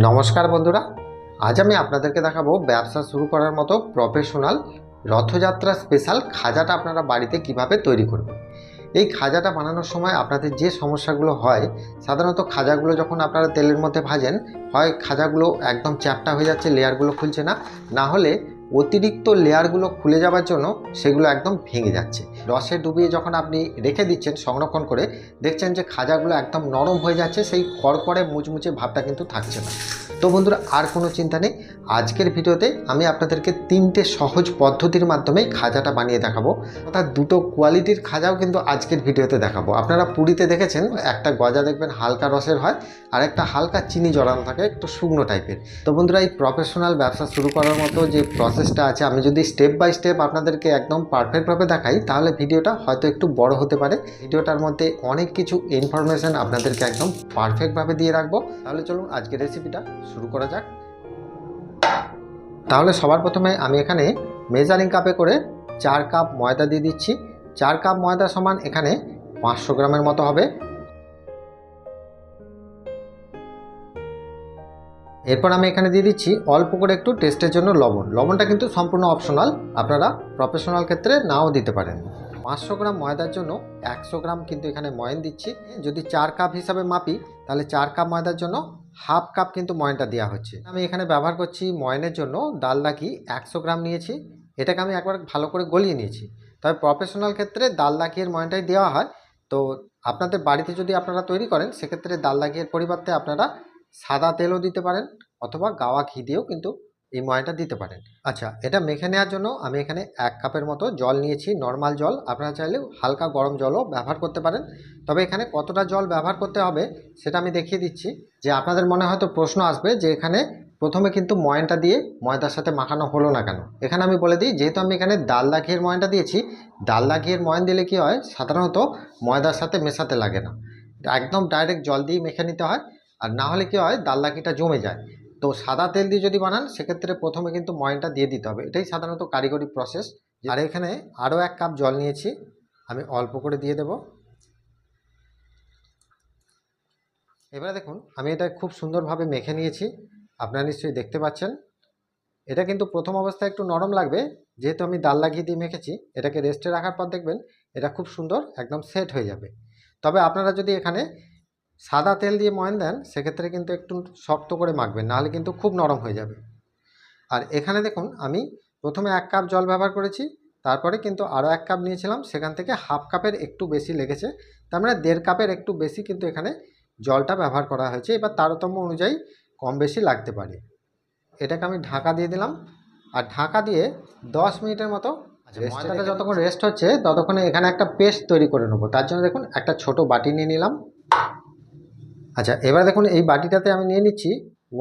নমস্কার বন্ধুরা, আজ আমি আপনাদেরকে দেখাবো ব্যবসা শুরু করার মতো প্রফেশনাল রথযাত্রা স্পেশাল খাজাটা আপনারা বাড়িতে কিভাবে তৈরি করবেন। এই খাজাটা বানানোর সময় আপনাদের যে সমস্যাগুলো হয়, সাধারণত খাজাগুলো যখন আপনারা তেলের মধ্যে ভাজেন, হয় খাজাগুলো একদম চ্যাপ্টা হয়ে যাচ্ছে, লেয়ারগুলো খুলছে না, না হলে অতিরিক্ত লেয়ারগুলো খুলে যাওয়ার জন্য সেগুলো একদম ভেঙে যাচ্ছে। রসে ডুবিয়ে যখন আপনি রেখে দিচ্ছেন সংরক্ষণ করে, দেখছেন যে খাজাগুলো একদম নরম হয়ে যাচ্ছে, সেই কড়কড়ে মুচমুচে ভাবটা কিন্তু থাকছে না। তো বন্ধুরা, আর কোনো চিন্তা নেই, আজকের ভিডিওতে আমি আপনাদেরকে 3টে সহজ পদ্ধতির মাধ্যমে খাজাটা বানিয়ে দেখাবো। অর্থাৎ দুটো কোয়ালিটির খাজাও কিন্তু আজকের ভিডিওতে দেখাবো। আপনারা পুরীতে দেখেছেন একটা গজা দেখবেন হালকা রসের হয়, আর একটা হালকা চিনি জড়ানো থাকে, একটু শুকনো টাইপের। তো বন্ধুরা, এই প্রফেশনাল ব্যবসা শুরু করার মতো যে প্রসেসটা আছে, আমি যদি স্টেপ বাই স্টেপ আপনাদেরকে একদম পারফেক্টভাবে দেখাই, তাহলে ভিডিওটা হয়তো একটু বড় হতে পারে। ভিডিওটার মধ্যে অনেক কিছু ইনফরমেশন আপনাদেরকে একদম পারফেক্টভাবে দিয়ে রাখবো। তাহলে চলুন আজকের রেসিপিটা শুরু করা যাক। তাহলে সবার প্রথমে আমি এখানে মেজারিং কাপে করে 4 কাপ ময়দা দিয়ে দিচ্ছি। 4 কাপ ময়দা সমান এখানে 500 গ্রামের মতো হবে। এরপর আমি এখানে দিয়ে দিচ্ছি অল্প করে একটু টেস্টের জন্য লবণ। লবণটা কিন্তু সম্পূর্ণ অপশনাল, আপনারা প্রফেশনাল ক্ষেত্রে নাও দিতে পারেন। 500 গ্রাম ময়দার জন্য 100 গ্রাম কিন্তু এখানে ময়ন দিচ্ছি। যদি 4 কাপ হিসাবে মাপি, তাহলে 4 কাপ ময়দার জন্য হাফ কাপ কিন্তু ময়নটা দেওয়া হচ্ছে। আমি এখানে ব্যবহার করছি ময়নের জন্য ডালডা ঘি 100 গ্রাম নিয়েছি। এটাকে আমি একবার ভালো করে গলিয়ে নিয়েছি। তবে প্রফেশনাল ক্ষেত্রে ডালডা ঘিয়ের ময়নটাই দেওয়া হয়। তো আপনাদের বাড়িতে যদি আপনারা তৈরি করেন, সেক্ষেত্রে ডালডা ঘিয়ের পরিবর্তে আপনারা সাদা তেলও দিতে পারেন, অথবা গাওয়া ঘি দিয়েও কিন্তু এই ময়নটা দিতে পারেন। আচ্ছা, এটা মেখে নেওয়ার জন্য আমি এখানে 1 কাপের মতো জল নিয়েছি, নর্মাল জল। আপনারা চাইলে হালকা গরম জলও ব্যবহার করতে পারেন। তবে এখানে কতটা জল ব্যবহার করতে হবে সেটা আমি দেখিয়ে দিচ্ছি। যে আপনাদের মনে হয়তো প্রশ্ন আসবে যে এখানে প্রথমে কিন্তু ময়নটা দিয়ে ময়দার সাথে মাখানো হলো না কেন। এখানে আমি বলে দিই, যেহেতু আমি এখানে ডালডা ঘিয়ের ময়নটা দিয়েছি, ডালডা ঘিয়ের ময়ন দিলে কি হয়, সাধারণত ময়দার সাথে মেশাতে লাগে না, একদম ডাইরেক্ট জল দিয়ে মেখে নিতে হয়। আর না হলে কি হয়, ডালডা ঘিটা জমে যায়। তো সাদা তেল দিয়ে যদি বানান, সেক্ষেত্রে প্রথমে কিন্তু ময়নটা দিয়ে দিতে হবে। এটাই সাধারণত কারিগরি প্রসেস। আর এখানে আরও 1 কাপ জল নিয়েছি, আমি অল্প করে দিয়ে দেব। এবারে দেখুন, আমি এটা খুব সুন্দরভাবে মেখে নিয়েছি, আপনারা নিশ্চয়ই দেখতে পাচ্ছেন। এটা কিন্তু প্রথম অবস্থায় একটু নরম লাগবে, যেহেতু আমি ডালডা ঘি দিয়ে মেখেছি। এটাকে রেস্টে রাখার পর দেখবেন এটা খুব সুন্দর একদম সেট হয়ে যাবে। তবে আপনারা যদি এখানে সাদা তেল দিয়ে ময়ান দেন, সেক্ষেত্রে কিন্তু একটু শক্ত করে মাখবেন, নাহলে কিন্তু খুব নরম হয়ে যাবে। আর এখানে দেখুন, আমি প্রথমে 1 কাপ জল ব্যবহার করেছি, তারপরে কিন্তু আরও 1 কাপ নিয়েছিলাম, সেখান থেকে হাফ কাপের একটু বেশি লেগেছে। তার মানে 1.5 কাপের একটু বেশি কিন্তু এখানে জলটা ব্যবহার করা হয়েছে। এবার তারতম্য অনুযায়ী কম বেশি লাগতে পারে। এটাকে আমি ঢাকা দিয়ে দিলাম, আর ঢাকা দিয়ে 10 মিনিটের মতো ময়দাটা যতক্ষণ রেস্ট হচ্ছে, ততক্ষণে এখানে একটা পেস্ট তৈরি করে নেবো। তার জন্য দেখুন, একটা ছোট বাটি নিয়ে নিলাম। আচ্ছা, এবার দেখুন এই বাটিটাতে আমি নিয়ে নিচ্ছি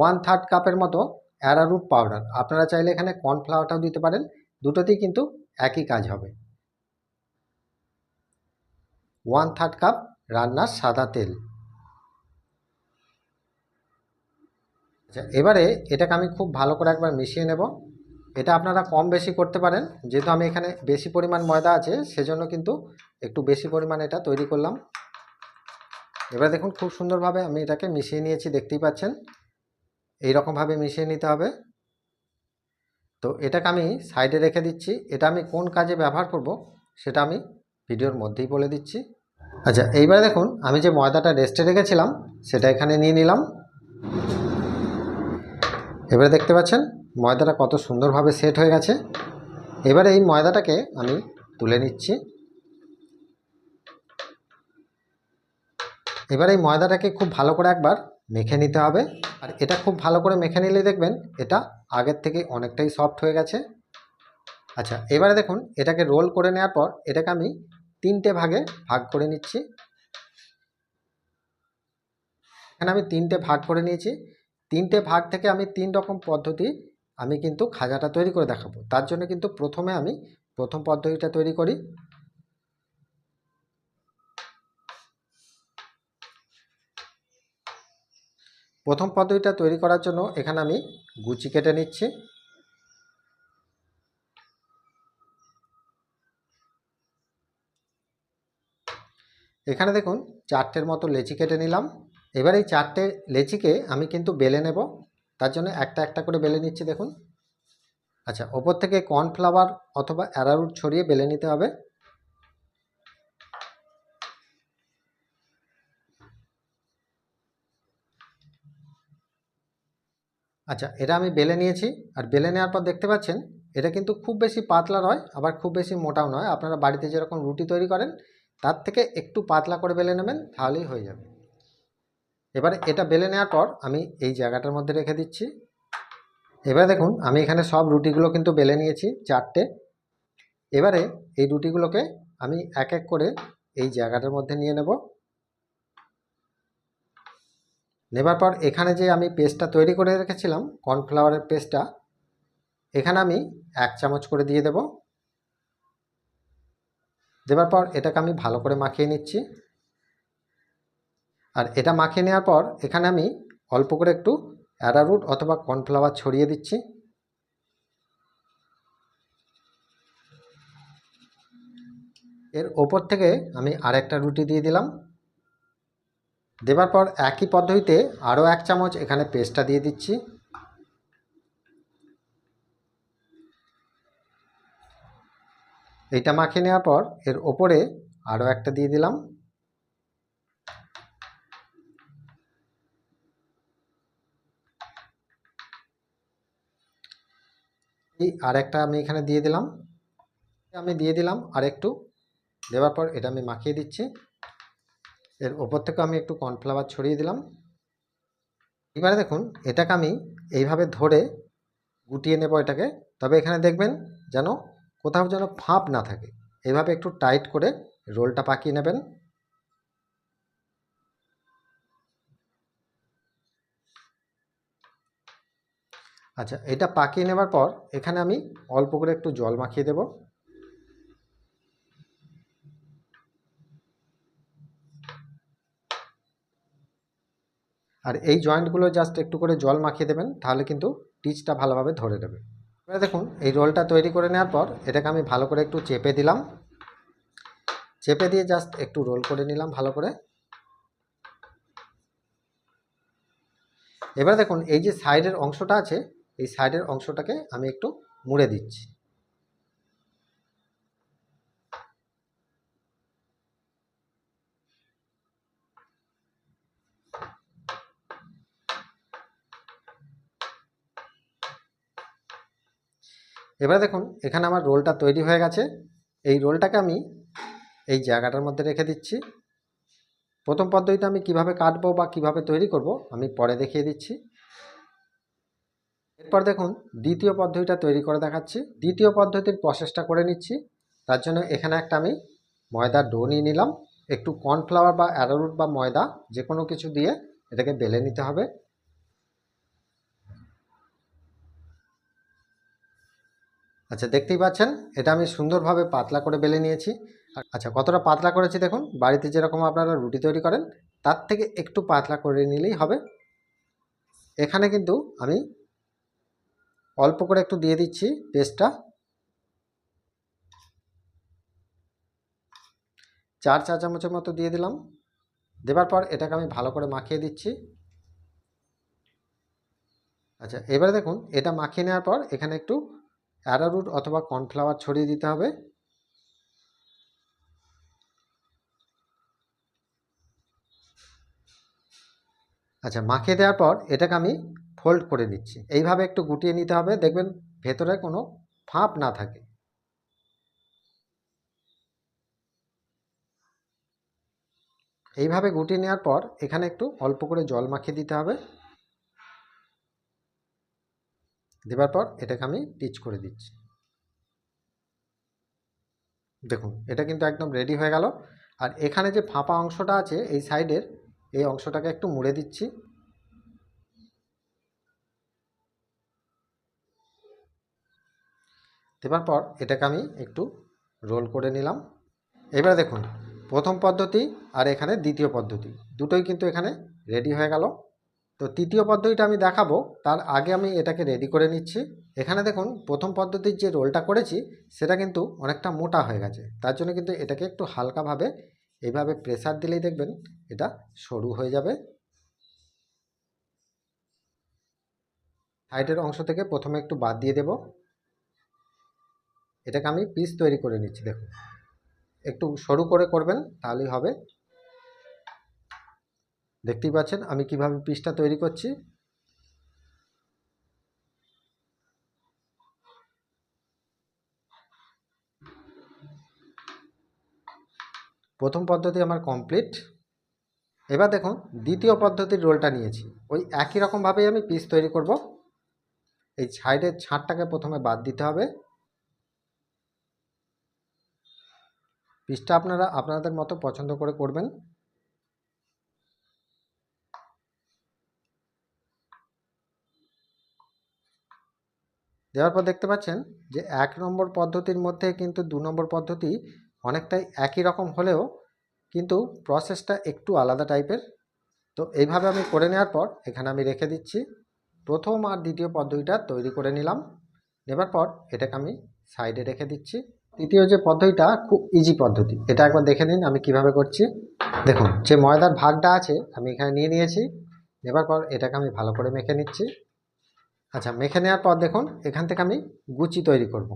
1/3 কাপের মতো অ্যারারুট পাউডার। আপনারা চাইলে এখানে কর্নফ্লাওয়ারটাও দিতে পারেন, দুটোতেই কিন্তু একই কাজ হবে। 1/3 কাপ রান্নার সাদা তেল। আচ্ছা, এবারে এটাকে আমি খুব ভালো করে একবার মিশিয়ে নেব। এটা আপনারা কম বেশি করতে পারেন, যেহেতু আমি এখানে বেশি পরিমাণ ময়দা আছে, সেজন্য কিন্তু একটু বেশি পরিমাণ এটা তৈরি করলাম। এবার দেখুন, খুব সুন্দরভাবে আমি এটাকে মিশিয়ে নিয়েছি, দেখতেই পাচ্ছেন। এই রকমভাবে মিশিয়ে নিতে হবে। তো এটাকে আমি সাইডে রেখে দিচ্ছি। এটা আমি কোন কাজে ব্যবহার করব সেটা আমি ভিডিওর মধ্যেই বলে দিচ্ছি। আচ্ছা, এইবারে দেখুন, আমি যে ময়দাটা রেস্টে রেখেছিলাম সেটা এখানে নিয়ে নিলাম। এবারে দেখতে পাচ্ছেন ময়দাটা কত সুন্দরভাবে সেট হয়ে গেছে। এবারে এই ময়দাটাকে আমি তুলে নিচ্ছি। এবার এই ময়দাটাকে খুব ভালো করে একবার মেখে নিতে হবে। আর এটা খুব ভালো করে মেখে নিলে দেখবেন এটা আগের থেকে অনেকটাই সফট হয়ে গেছে। আচ্ছা, এবারে দেখুন, এটাকে রোল করে নেওয়ার পর এটাকে আমি 3টে ভাগে ভাগ করে নিচ্ছি। এখানে আমি 3টে ভাগ করে নিয়েছি। 3টে ভাগ থেকে আমি 3 রকম পদ্ধতি আমি কিন্তু খাজাটা তৈরি করে দেখাবো। তার জন্য কিন্তু প্রথমে আমি প্রথম পদ্ধতিটা তৈরি করি। প্রথম পদ্ধতিটা তৈরি করার জন্য এখানে আমি গুচি কেটে নিচ্ছি। এখানে দেখুন 4টের মতো লেচি কেটে নিলাম। এবার এই 4টে লেচিকে আমি কিন্তু বেলে নেব, তার জন্য একটা একটা করে বেলে নিচ্ছি দেখুন। আচ্ছা, ওপর থেকে কর্নফ্লাওয়ার অথবা অ্যারারুট ছড়িয়ে বেলে নিতে হবে। আচ্ছা, এটা আমি বেলে নিয়েছি। আর বেলে নেওয়ার পর দেখতে পাচ্ছেন এটা কিন্তু খুব বেশি পাতলা নয়, আবার খুব বেশি মোটাও নয়। আপনারা বাড়িতে যেরকম রুটি তৈরি করেন তার থেকে একটু পাতলা করে বেলে নেবেন, তাহলেই হয়ে যাবে। এবারে এটা বেলে নেওয়ার পর আমি এই জায়গাটার মধ্যে রেখে দিচ্ছি। এবারে দেখুন আমি এখানে সব রুটিগুলো কিন্তু বেলে নিয়েছি 4টে। এবারে এই রুটিগুলোকে আমি এক এক করে এই জায়গাটার মধ্যে নিয়ে নেব। নেবার পর এখানে যে আমি পেস্টটা তৈরি করে রেখেছিলাম কর্নফ্লাওয়ারের পেস্টটা, এখানে আমি 1 চামচ করে দিয়ে দেব। দেবার পর এটাকে আমি ভালো করে মাখিয়ে নিচ্ছি। আর এটা মাখিয়ে নেওয়ার পর এখানে আমি অল্প করে একটু অ্যারারুট অথবা কর্নফ্লাওয়ার ছড়িয়ে দিচ্ছি। এর ওপর থেকে আমি আরেকটা রুটি দিয়ে দিলাম। দেবার পর একই পদ্ধতিতে আরও 1 চামচ এখানে পেস্টটা দিয়ে দিচ্ছি। এইটা মাখিয়ে নেওয়ার পর এর ওপরে আরও একটা দিয়ে দিলাম। এই আরেকটা আমি এখানে দিয়ে দিলাম। আরেকটু দেওয়ার পর এটা আমি মাখিয়ে দিচ্ছি। এর ওপর থেকে আমি একটু কর্নফ্লাওয়ার ছড়িয়ে দিলাম। এবারে দেখুন এটাকে আমি এইভাবে ধরে গুটিয়ে নেব এটাকে। তবে এখানে দেখবেন যেন কোথাও যেন ফাঁপ না থাকে, এইভাবে একটু টাইট করে রোলটা পাকিয়ে নেবেন। আচ্ছা, এটা পাকিয়ে নেবার পর এখানে আমি অল্প করে একটু জল মাখিয়ে দেব। আর এই জয়েন্টগুলো জাস্ট একটু করে জল মাখিয়ে দেবেন, তাহলে কিন্তু টিচটা ভালোভাবে ধরে দেবে। এবারে দেখুন এই রোলটা তৈরি করে নেওয়ার পর এটাকে আমি ভালো করে একটু চেপে দিলাম। চেপে দিয়ে জাস্ট একটু রোল করে নিলাম ভালো করে। এবারে দেখুন এই যে সাইডের অংশটা আছে, এই সাইডের অংশটাকে আমি একটু মুড়ে দিচ্ছি। এবারে দেখুন এখানে আমার রোলটা তৈরি হয়ে গেছে। এই রোলটাকে আমি এই জায়গাটার মধ্যে রেখে দিচ্ছি। প্রথম পদ্ধতিটা আমি কিভাবে কাটবো বা কিভাবে তৈরি করব আমি পরে দেখিয়ে দিচ্ছি। এরপর দেখুন দ্বিতীয় পদ্ধতিটা তৈরি করে দেখাচ্ছি। দ্বিতীয় পদ্ধতির প্রসেসটা করে নিচ্ছি। তার জন্য এখানে একটা আমি ময়দার ডো নিয়ে নিলাম। একটু কর্নফ্লাওয়ার বা অ্যারারুট বা ময়দা যে কোনো কিছু দিয়ে এটাকে বেলে নিতে হবে। আচ্ছা, দেখতেই পাচ্ছেন এটা আমি সুন্দরভাবে পাতলা করে বেলে নিয়েছি। আচ্ছা, কতটা পাতলা করেছি দেখুন। বাড়িতে যেরকম আপনারা রুটি তৈরি করেন তার থেকে একটু পাতলা করে নিলেই হবে। এখানে কিন্তু আমি অল্প করে একটু দিয়ে দিচ্ছি পেস্টটা। 4 চা চামচের মতো দিয়ে দিলাম। দেবার পর এটাকে আমি ভালো করে মাখিয়ে দিচ্ছি। আচ্ছা, এবারে দেখুন এটা মাখিয়ে নেওয়ার পর এখানে একটু অ্যারারুট অথবা কর্নফ্লাওয়ার ছড়িয়ে দিতে হবে। আচ্ছা, মাখিয়ে দেওয়ার পর এটাকে আমি ফোল্ড করে দিচ্ছি। এইভাবে একটু গুটিয়ে নিতে হবে, দেখবেন ভেতরে কোনো ফাঁপ না থাকে। এইভাবে গুটিয়ে নেওয়ার পর এখানে একটু অল্প করে জল মাখিয়ে দিতে হবে। দেবার পর এটাকে আমি টিচ করে দিচ্ছি। দেখুন এটা কিন্তু একদম রেডি হয়ে গেল। আর এখানে যে ফাঁপা অংশটা আছে এই সাইডের, এই অংশটাকে একটু মুড়ে দিচ্ছি। দেবার পর এটাকে আমি একটু রোল করে নিলাম। এবারে দেখুন প্রথম পদ্ধতি আর এখানে দ্বিতীয় পদ্ধতি দুটোই কিন্তু এখানে রেডি হয়ে গেল। তো তৃতীয় পদ্ধতিটা আমি দেখাবো, তার আগে আমি এটাকে রেডি করে নিচ্ছি। এখানে দেখুন প্রথম পদ্ধতির যে রোলটা করেছি সেটা কিন্তু অনেকটা মোটা হয়ে গেছে, তার জন্য কিন্তু এটাকে একটু হালকাভাবে এইভাবে প্রেসার দিলেই দেখবেন এটা সরু হয়ে যাবে। সাইডের অংশ থেকে প্রথমে একটু বাদ দিয়ে দেব। এটাকে আমি পিস তৈরি করে নিচ্ছি। দেখুন একটু সরু করে করবেন তাহলেই হবে। দেখতেই পাচ্ছেন আমি কিভাবে পিসটা তৈরি করছি। প্রথম পদ্ধতি আমার কমপ্লিট। এবার দেখুন দ্বিতীয় পদ্ধতির রোলটা নিয়েছি। ওই একই রকমভাবেই আমি পিস তৈরি করব। এই সাইডের ছাঁটটাকে প্রথমে বাদ দিতে হবে। পিসটা আপনারা আপনাদের মতো পছন্দ করে করবেন। দেওয়ার পর দেখতে পাচ্ছেন যে 1 নম্বর পদ্ধতির মধ্যে কিন্তু 2 নম্বর পদ্ধতি অনেকটাই একই রকম হলেও কিন্তু প্রসেসটা একটু আলাদা টাইপের। তো এইভাবে আমি করে নেওয়ার পর এখানে আমি রেখে দিচ্ছি। প্রথম আর দ্বিতীয় পদ্ধতিটা তৈরি করে নিলাম। নেবার পর এটাকে আমি সাইডে রেখে দিচ্ছি। তৃতীয় যে পদ্ধতিটা খুব ইজি পদ্ধতি, এটা একবার দেখে নিন আমি কিভাবে করছি। দেখুন যে ময়দার ভাগটা আছে আমি এখানে নিয়ে নিয়েছি। নেবার পর এটাকে আমি ভালো করে মেখে নিচ্ছি। আচ্ছা, মেখে নেওয়ার পর দেখুন এখান থেকে আমি গুচি তৈরি করব।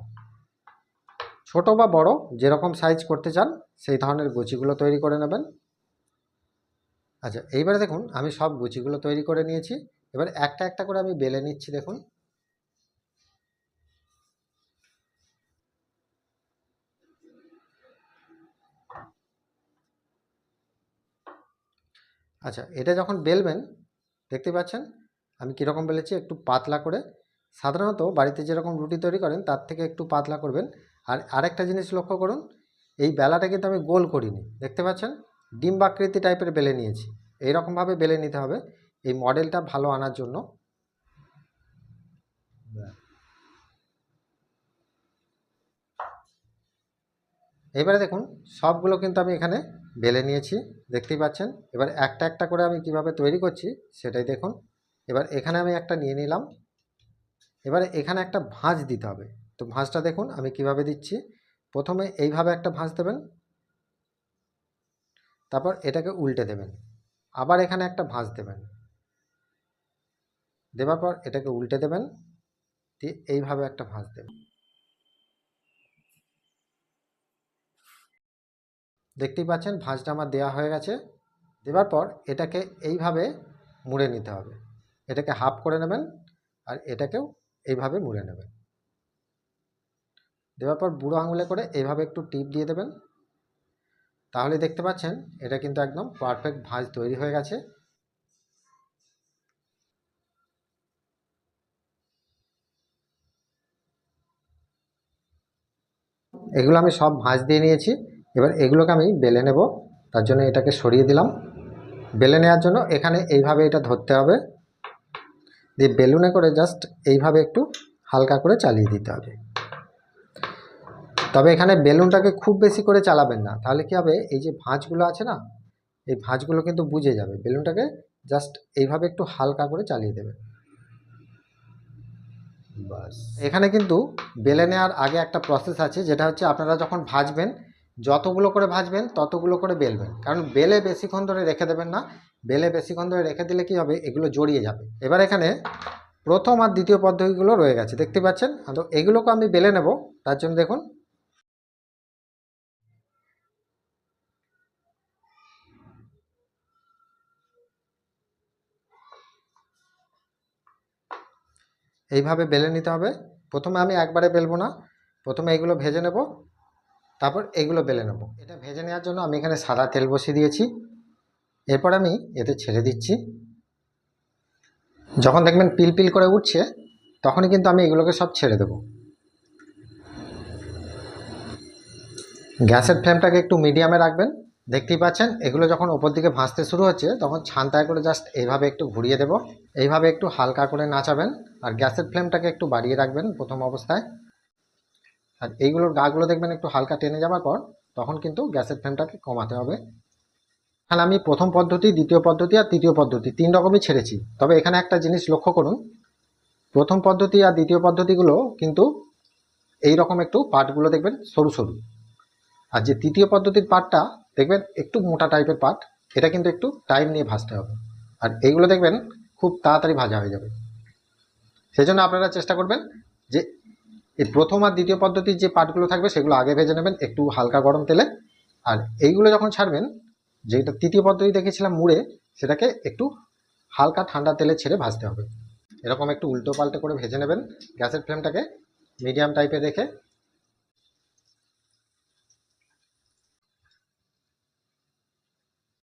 ছোট বা বড় যেরকম সাইজ করতে চান সেই ধরনের গুচিগুলো তৈরি করে নেবেন। আচ্ছা, এইবারে দেখুন আমি সব গুচিগুলো তৈরি করে নিয়েছি। এবার একটা একটা করে আমি বেলে নিচ্ছি। দেখুন আচ্ছা, এটা যখন বেলবেন দেখতে পাচ্ছেন আমি কীরকম বেলেছি, একটু পাতলা করে। সাধারণত বাড়িতে যেরকম রুটি তৈরি করেন তার থেকে একটু পাতলা করবেন। আর আরেকটা জিনিস লক্ষ্য করুন, এই বেলাটা কিন্তু আমি গোল করিনি। দেখতে পাচ্ছেন ডিম্বাকৃতি টাইপের বেলে নিয়েছি। এইরকমভাবে বেলে নিতে হবে এই মডেলটা ভালো আনার জন্য। এবারে দেখুন সবগুলো কিন্তু আমি এখানে বেলে নিয়েছি, দেখতেই পাচ্ছেন। এবার একটা একটা করে আমি কিভাবে তৈরি করছি সেটাই দেখুন। এবার এখানে আমি একটা নিয়ে নিলাম। এবারে এখানে একটা ভাঁজ দিতে হবে। তো ভাঁজটা দেখুন আমি কিভাবে দিচ্ছি। প্রথমে এইভাবে একটা ভাঁজ দেবেন, তারপর এটাকে উল্টে দেবেন, আবার এখানে একটা ভাঁজ দেবেন, দেওয়ার পর এটাকে উল্টে দেবেন, দিয়ে এইভাবে একটা ভাঁজ দেবেন। দেখতেই পাচ্ছেন ভাঁজটা আমার দেওয়া হয়ে গেছে। দেওয়ার পর এটাকে এইভাবে মুড়ে নিতে হবে। এটাকে হাফ করে নেবেন আর এটাকেও এইভাবে মুড়ে নেবেন। দেওয়ার পর বুড়ো আঙুলে করে এইভাবে একটু টিপ দিয়ে দেবেন। তাহলে দেখতে পাচ্ছেন এটা কিন্তু একদম পারফেক্ট ভাঁজ তৈরি হয়ে গেছে। এগুলো আমি সব ভাঁজ দিয়ে নিয়েছি। এবার এগুলোকে আমি বেলে নেব। তার জন্য এটাকে সরিয়ে দিলাম। বেলে নেওয়ার জন্য এখানে এইভাবে এটা ধরতে হবে, দিয়ে বেলুনে করে জাস্ট এইভাবে একটু হালকা করে চালিয়ে দিতে হবে। তবে এখানে বেলুনটাকে খুব বেশি করে চালাবেন না, তাহলে কি হবে এই যে ভাঁজগুলো আছে না, এই ভাঁজগুলো কিন্তু বুঝে যাবে। বেলুনটাকে জাস্ট এইভাবে একটু হালকা করে চালিয়ে দেবেন। বাস। এখানে কিন্তু বেলে নেওয়ার আগে একটা প্রসেস আছে, যেটা হচ্ছে আপনারা যখন ভাজবেন যতগুলো করে ভাজবেন ততগুলো করে বেলবেন। কারণ বেলে বেশিক্ষণ ধরে রেখে দেবেন না। বেলে বেশিক্ষণ ধরে রেখে দিলে কি হবে, এগুলো জড়িয়ে যাবে। এবার এখানে প্রথম আর দ্বিতীয় পদ্ধতিগুলো রয়ে গেছে, দেখতে পাচ্ছেন। তো এগুলোকে আমি বেলে নেব। তার জন্য দেখুন এইভাবে বেলে নিতে হবে। প্রথমে আমি একবারে বেলবো না, প্রথমে এগুলো ভেজে নেব, তারপর এগুলো বেলে নেব। এটা ভেজে নেওয়ার জন্য আমি এখানে সাদা তেল বসিয়ে দিয়েছি। এরপর আমি এতে ছেড়ে দিচ্ছি। যখন দেখবেন পিল পিল করে উঠছে তখনই কিন্তু আমি এগুলোকে সব ছেড়ে দেব। গ্যাসের ফ্লেমটাকে একটু মিডিয়ামে রাখবেন। দেখতেই পাচ্ছেন এগুলো যখন ওপর দিকে ভাসতে শুরু হচ্ছে তখন ছান্তায় করে জাস্ট এইভাবে একটু ঘুরিয়ে দেব। এইভাবে একটু হালকা করে নাচাবেন আর গ্যাসের ফ্লেমটাকে একটু বাড়িয়ে রাখবেন প্রথম অবস্থায়। আর এইগুলোর গাগুলো দেখবেন একটু হালকা টেনে যাওয়ার পর তখন কিন্তু গ্যাসের ফ্লেমটাকে কমাতে হবে। এখানে আমি প্রথম পদ্ধতি, দ্বিতীয় পদ্ধতি আর তৃতীয় পদ্ধতি 3 রকমই ছেড়েছি। তবে এখানে একটা জিনিস লক্ষ্য করুন, প্রথম পদ্ধতি আর দ্বিতীয় পদ্ধতিগুলো কিন্তু এই রকম একটু পার্টগুলো দেখবেন সরু সরু, আর যে তৃতীয় পদ্ধতির পার্টটা দেখবেন একটু মোটা টাইপের পাট, এটা কিন্তু একটু টাইম নিয়ে ভাজতে হবে। আর এইগুলো দেখবেন খুব তাড়াতাড়ি ভাজা হয়ে যাবে। সেই জন্য আপনারা চেষ্টা করবেন যে এই প্রথম আর দ্বিতীয় পদ্ধতির যে পাটগুলো থাকবে সেগুলো আগে ভেজে নেবেন একটু হালকা গরম তেলে। আর এইগুলো যখন ছাড়বেন, যেটা তৃতীয় পদ্ধতি দেখেছিলাম মুড়ে, সেটাকে একটু হালকা ঠান্ডা তেলে ছেড়ে ভাজতে হবে। এরকম একটু উল্টো পাল্টে করে ভেজে নেবেন, গ্যাসের ফ্লেমটাকে মিডিয়াম টাইপে রেখে।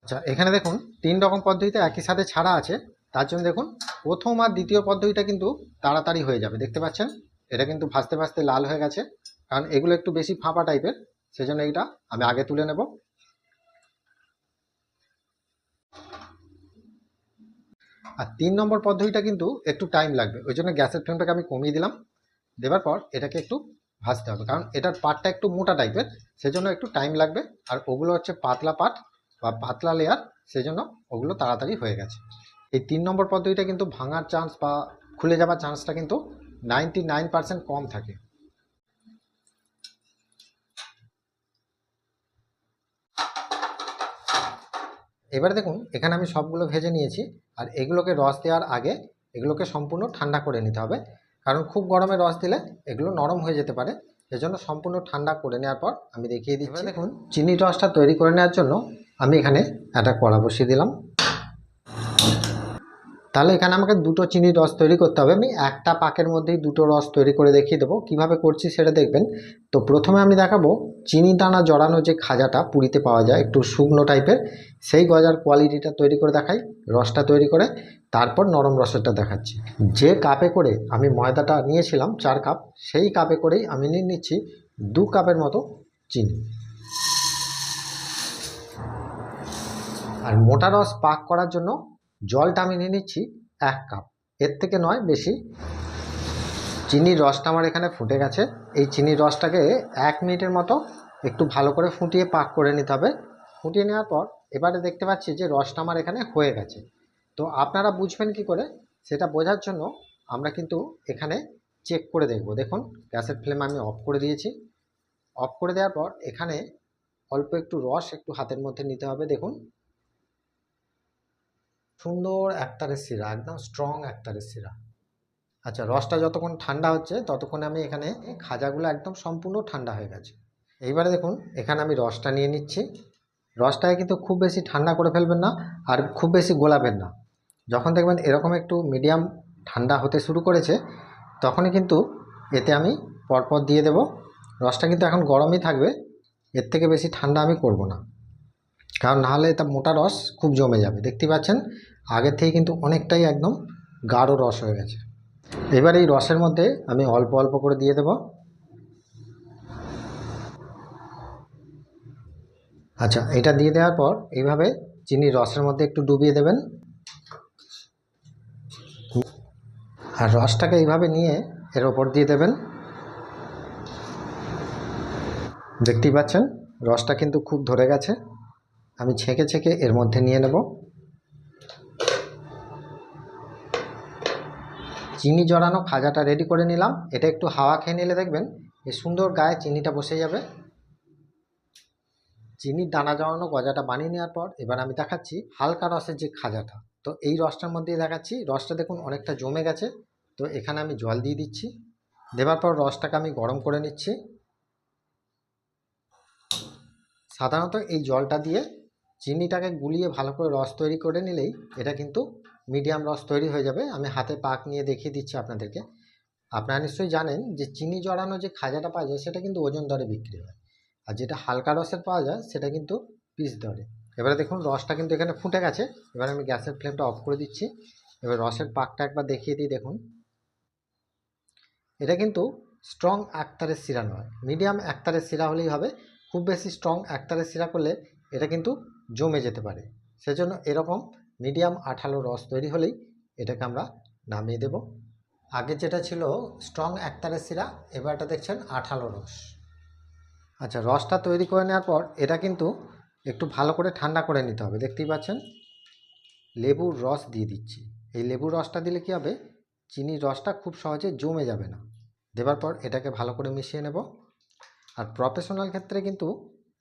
আচ্ছা, এখানে দেখুন 3 রকম পদ্ধতিতে একই সাথে ছাড়া আছে। তার জন্য দেখুন প্রথম আর দ্বিতীয় পদ্ধতিটা কিন্তু তাড়াতাড়ি হয়ে যাবে। দেখতে পাচ্ছেন এটা কিন্তু ভাজতে ভাজতে লাল হয়ে গেছে, কারণ এগুলো একটু বেশি ফাঁপা টাইপের, সেজন্য এইটা আমি আগে তুলে নেব। আর 3 নম্বর পদ্ধতিটা কিন্তু একটু টাইম লাগবে, ওই জন্য গ্যাসের ফ্লেমটাকে আমি কমিয়ে দিলাম। দেওয়ার পর এটাকে একটু ভাজতে হবে, কারণ এটার পাটটা একটু মোটা টাইপের, সেজন্য একটু টাইম লাগবে। আর ওগুলো হচ্ছে পাতলা পাট বা পাতলা লেয়ার, সেজন্য ওগুলো তাড়াতাড়ি হয়ে গেছে। এই 3 নম্বর পদ্ধতিটা কিন্তু ভাঙার চান্স বা খুলে যাওয়ার চান্সটা কিন্তু 99% কম থাকে। এবারে দেখুন এখানে আমি সবগুলো ভেজে নিয়েছি। আর এগুলোকে রস দেওয়ার আগে এগুলোকে সম্পূর্ণ ঠান্ডা করে নিতে হবে, কারণ খুব গরমে রস দিলে এগুলো নরম হয়ে যেতে পারে। সেজন্য সম্পূর্ণ ঠান্ডা করে নেওয়ার পর আমি দেখিয়ে দিচ্ছি। দেখুন চিনির রসটা তৈরি করে নেওয়ার জন্য আমি এখানে একটা কড়া বসিয়ে দিলাম। তাহলে এখানে আমাকে দুটো চিনির রস তৈরি করতে হবে। আমি একটা পাকের মধ্যেই দুটো রস তৈরি করে দেখিয়ে দেবো, কীভাবে করছি সেটা দেখবেন। তো প্রথমে আমি দেখাবো চিনি দানা জড়ানো যে খাজাটা পুরীতে পাওয়া যায় একটু শুকনো টাইপের, সেই গজার কোয়ালিটিটা তৈরি করে দেখাই, রসটা তৈরি করে। তারপর নরম রসেরটা দেখাচ্ছি। যে কাপে করে আমি ময়দাটা নিয়েছিলাম 4 কাপ, সেই কাপে করেই আমি নিয়ে নিচ্ছি 2 কাপের মতো চিনি। আর মোটা রস পাক করার জন্য জলটা আমি নিয়ে নিচ্ছি 1 কাপ, এর থেকে নয় বেশি। চিনির রসটা আমার এখানে ফুটে গেছে। এই চিনির রসটাকে 1 মিনিটের মতো একটু ভালো করে ফুটিয়ে পাক করে নিতে হবে। ফুটিয়ে নেওয়ার পর এবারে দেখতে পাচ্ছি যে রসটা আমার এখানে হয়ে গেছে। তো আপনারা বুঝবেন কি করে, সেটা বোঝার জন্য আমরা কিন্তু এখানে চেক করে দেখব। দেখুন গ্যাসের ফ্লেম আমি অফ করে দিয়েছি। অফ করে দেওয়ার পর এখানে অল্প একটু রস একটু হাতের মধ্যে নিতে হবে। দেখুন সুন্দর একতারের শিরা, একদম স্ট্রং একতারের শিরা। আচ্ছা, রসটা যতক্ষণ ঠান্ডা হচ্ছে ততক্ষণে আমি এখানে খাজাগুলো একদম সম্পূর্ণ ঠান্ডা হয়ে গেছে। এইবারে দেখুন এখানে আমি রসটা নিয়ে নিচ্ছি। রসটাকে কিন্তু খুব বেশি ঠান্ডা করে ফেলবেন না, আর খুব বেশি গোলাবেন না। যখন দেখবেন এরকম একটু মিডিয়াম ঠান্ডা হতে শুরু করেছে, তখনই কিন্তু এতে আমি পরপর দিয়ে দেব। রসটা কিন্তু এখন গরমই থাকবে, এর থেকে বেশি ঠান্ডা আমি করব না, কারণ নাহলে এটা মোটা রস খুব জমে যাবে। দেখতে পাচ্ছেন আগের থেকে কিন্তু অনেকটাই একদম গাঢ় রস হয়ে গেছে। এবার এই রসের মধ্যে আমি অল্প অল্প করে দিয়ে দেব। আচ্ছা, এটা দিয়ে দেওয়ার পর এইভাবে চিনির রসের মধ্যে একটু ডুবিয়ে দেবেন। আর রসটাকে এইভাবে নিয়ে এর ওপর দিয়ে দেবেন। দেখতেই পাচ্ছেন রসটা কিন্তু খুব ধরে গেছে। আমি ছেঁকে ছেঁকে এর মধ্যে নিয়ে নেব। চিনি জড়ানো খাজাটা রেডি করে নিলাম। এটা একটু হাওয়া খেয়ে নিলে দেখবেন এই সুন্দর গায়ে চিনিটা বসে যাবে। চিনির দানা জড়ানো গজাটা বানিয়ে নেওয়ার পর এবার আমি দেখাচ্ছি হালকা রসের যে খাজাটা। তো এই রসটার মধ্যে দেখাচ্ছি, রসটা দেখুন অনেকটা জমে গেছে। তো এখানে আমি জল দিয়ে দিচ্ছি। দেওয়ার পর রসটাকে আমি গরম করে নিচ্ছি। সাধারণত এই জলটা দিয়ে চিনিটাকে গুলিয়ে ভালো করে রস তৈরি করে নিলেই এটা কিন্তু মিডিয়াম রস তৈরি হয়ে যাবে। আমি হাতে পাক নিয়ে দেখিয়ে দিচ্ছি আপনাদেরকে। আপনারা নিশ্চয়ই জানেন যে চিনি জড়ানো যে খাজাটা পাওয়া যায় সেটা কিন্তু ওজন দরে বিক্রি হয়, আর যেটা হালকা রসের পাওয়া যায় সেটা কিন্তু পিস দরে। এবারে দেখুন রসটা কিন্তু এখানে ফুটে গেছে। এবার আমি গ্যাসের ফ্লেমটা অফ করে দিচ্ছি। এবার রসের পাকটা একবার দেখিয়ে দিই। দেখুন এটা কিন্তু স্ট্রং একতারের শিরা নয়, মিডিয়াম একতারের শিরা হলেই হবে। খুব বেশি স্ট্রং একতারের শিরা করলে এটা কিন্তু জমে যেতে পারে। সেজন্য এরকম মিডিয়াম আঠালো রস তৈরি হলেই এটাকে আমরা নামিয়ে দেব। আগে যেটা ছিল স্ট্রং একতারের শিরা, এবারটা দেখছেন আঠালো রস। আচ্ছা, রসটা তৈরি করে নেওয়ার পর এটা কিন্তু একটু ভালো করে ঠান্ডা করে নিতে হবে। দেখতেই পাচ্ছেন লেবুর রস দিয়ে দিচ্ছি। এই লেবুর রসটা দিলে কী হবে, চিনির রসটা খুব সহজে জমে যাবে না। দেওয়ার পর এটাকে ভালো করে মিশিয়ে নেব। আর প্রফেশনাল ক্ষেত্রে কিন্তু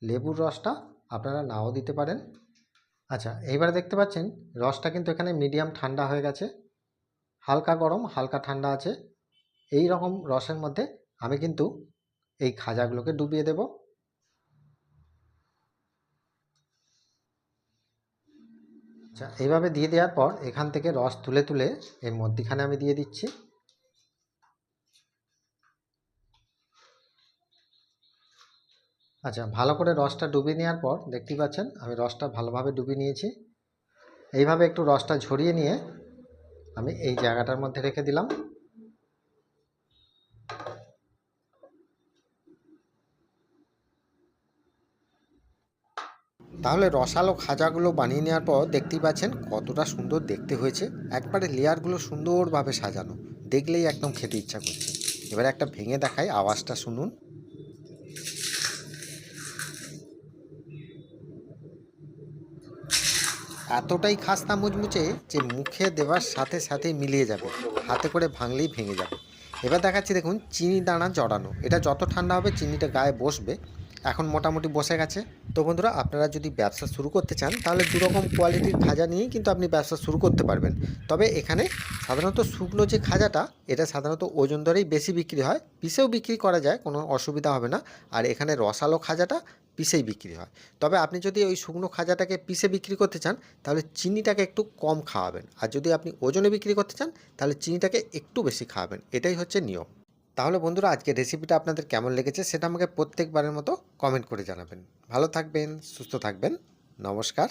লেবুর রসটা আপনারা নাও দিতে পারেন। আচ্ছা, এইবারে দেখতে পাচ্ছেন রসটা কিন্তু এখানে মিডিয়াম ঠান্ডা হয়ে গেছে, হালকা গরম হালকা ঠান্ডা আছে। এই রকম রসের মধ্যে আমি কিন্তু এই খাজাগুলোকে ডুবিয়ে দেব। আচ্ছা, এইভাবে দিয়ে দেওয়ার পর এখান থেকে রস তুলে তুলে এর মধ্যিখানে আমি দিয়ে দিচ্ছি। আচ্ছা, ভালো করে রসটা ডুবিয়ে নেওয়ার পর দেখতেই পাচ্ছেন আমি রসটা ভালোভাবে ডুবিয়ে নিয়েছি। এইভাবে একটু রসটা ঝরিয়ে নিয়ে আমি এই জায়গাটার মধ্যে রেখে দিলাম। তাহলে রসালো খাজাগুলো বানিয়ে নেওয়ার পর দেখতেই পাচ্ছেন কতটা সুন্দর দেখতে হয়েছে। একবারে লেয়ারগুলো সুন্দরভাবে সাজানো, দেখলেই একদম খেতে ইচ্ছা করছে। এবারে একটা ভেঙে দেখাই, আওয়াজটা শুনুন। এতটাই খাস্তা মুচমুচে যে মুখে দেওয়ার সাথে সাথে মিলিয়ে যাবে, হাতে করে ভাঙলেই ভেঙে যাবে। এবার দেখাচ্ছি দেখুন চিনি দানা জড়ানো, এটা যত ঠান্ডা হবে চিনিটা গায়ে বসবে। এখন মোটামুটি বসে গেছে। তো বন্ধুরা, আপনারা যদি ব্যবসা শুরু করতে চান তাহলে দুরকম কোয়ালিটির খাজা নিয়েই কিন্তু আপনি ব্যবসা শুরু করতে পারবেন। তবে এখানে সাধারণত শুকনো যে খাজাটা, এটা সাধারণত ওজন দরেই বেশি বিক্রি হয়, পিসেও বিক্রি করা যায়, কোনো অসুবিধা হবে না। আর এখানে রসালো খাজাটা পিসেই বিক্রি হয়। তবে আপনি যদি ওই শুকনো খাজাটাকে পিসে বিক্রি করতে চান তাহলে চিনিটাকে একটু কম খাওয়াবেন, আর যদি আপনি ওজনে বিক্রি করতে চান তাহলে চিনিটাকে একটু বেশি খাওয়াবেন। এটাই হচ্ছে নিয়ম। তাহলে বন্ধুরা, আজকের রেসিপিটা আপনাদের কেমন লেগেছে সেটা আমাকে প্রত্যেকবারের মতো কমেন্ট করে জানাবেন। ভালো থাকবেন, সুস্থ থাকবেন, নমস্কার।